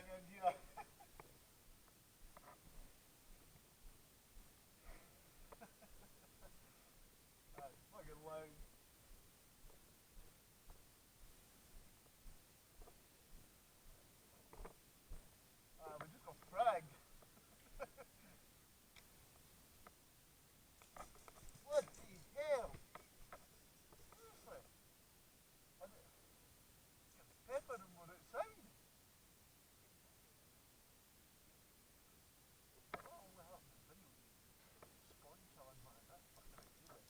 around here. That's fucking loud. We just got fragged. What the hell? Seriously? I did, pepper and we're outside. Oh, what happened to the video? Spawn killing, man. That's fucking ridiculous.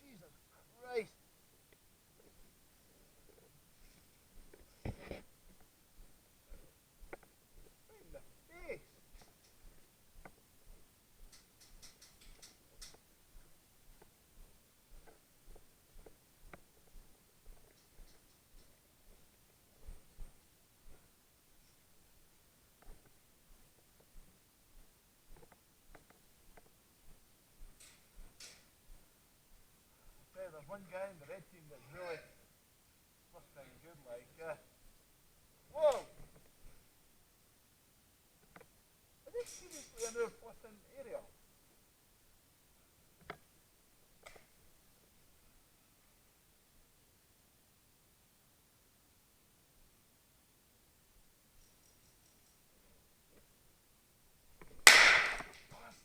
Jesus Christ. Right in the face. There's one guy in the red team that's really fucking good, like. Whoa! Are they seriously in our flipping area?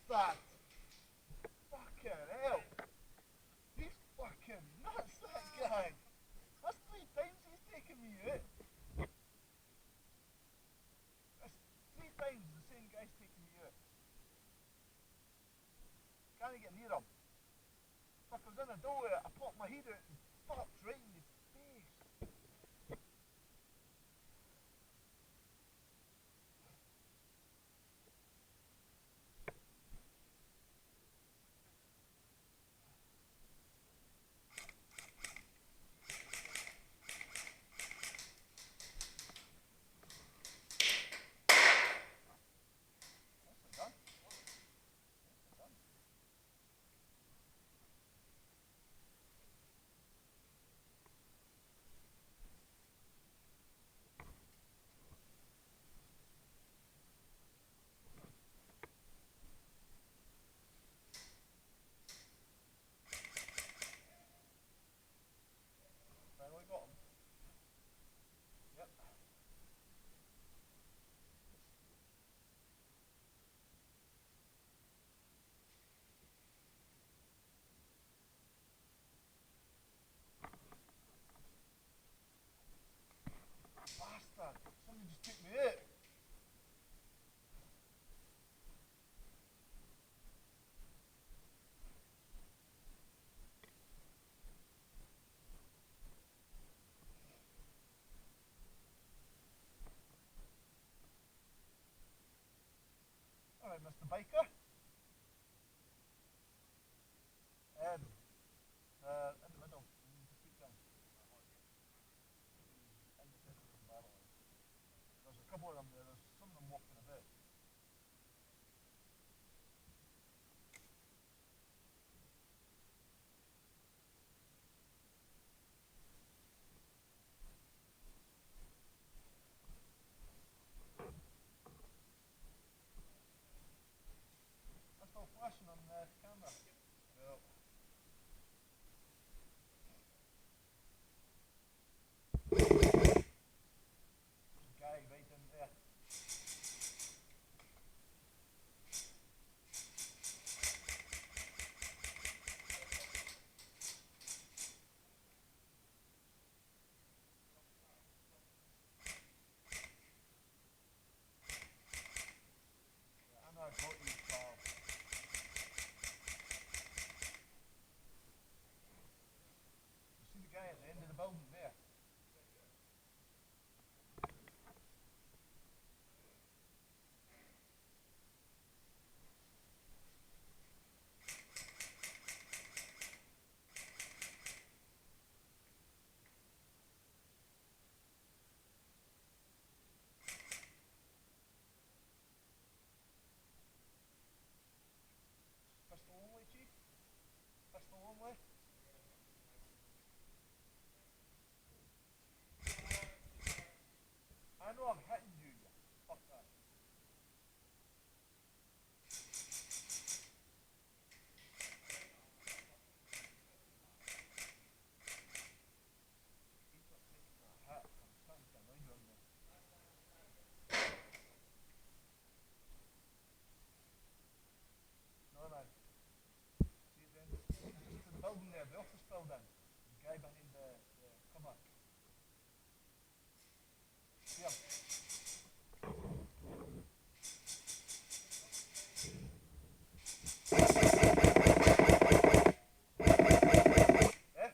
Bastard! Fucking hell! He's fucking nuts, that guy! That's 3 times he's taken me out. That's 3 times the same guy's taken me out. Can't get near him. If I was in a doorway, I popped my head out and fucked right in the face. Nicely done. Nicely done. Finally got him. Yep. Bastard! Somebody just took me out. Alright, Mr. Biker. Um, in the middle. Just keep going. In the middle of the barrel. There's a couple of them there. There's some of them walking about. That's all flashing on the camera. Well, there's a guy right in there. in. The guy behind the cover. See him? Eh?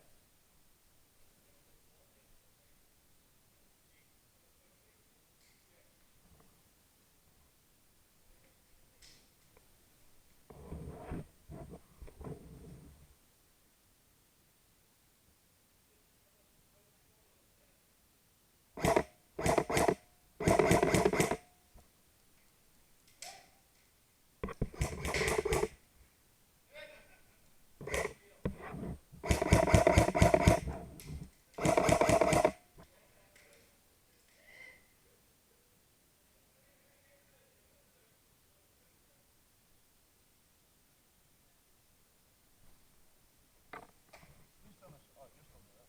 Who's done this? Oh, you're still there.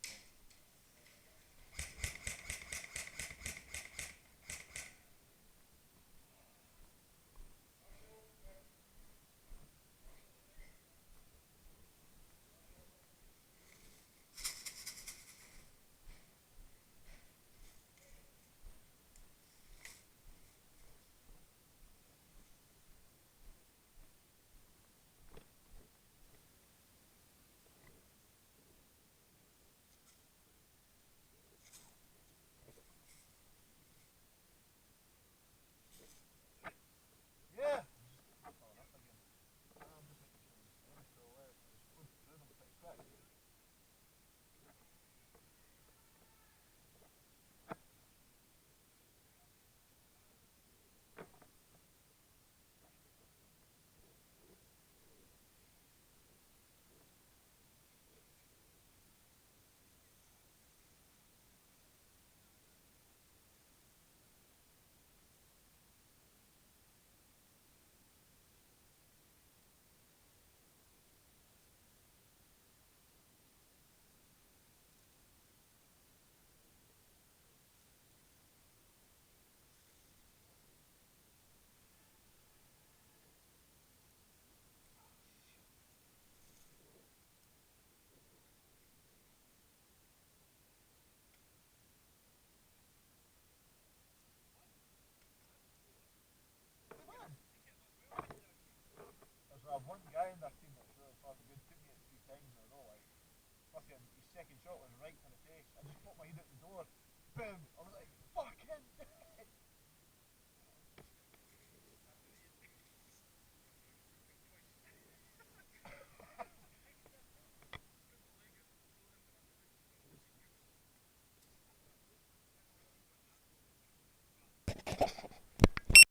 Yeah! Oh, that's again. I'm just making sure it's still there. It's going through them pretty quick. There's one guy in their team that was really fucking good. Took me out 3 times in a row. Like, fucking, his second shot was right to the face. I just put my head out the door. Boom! I was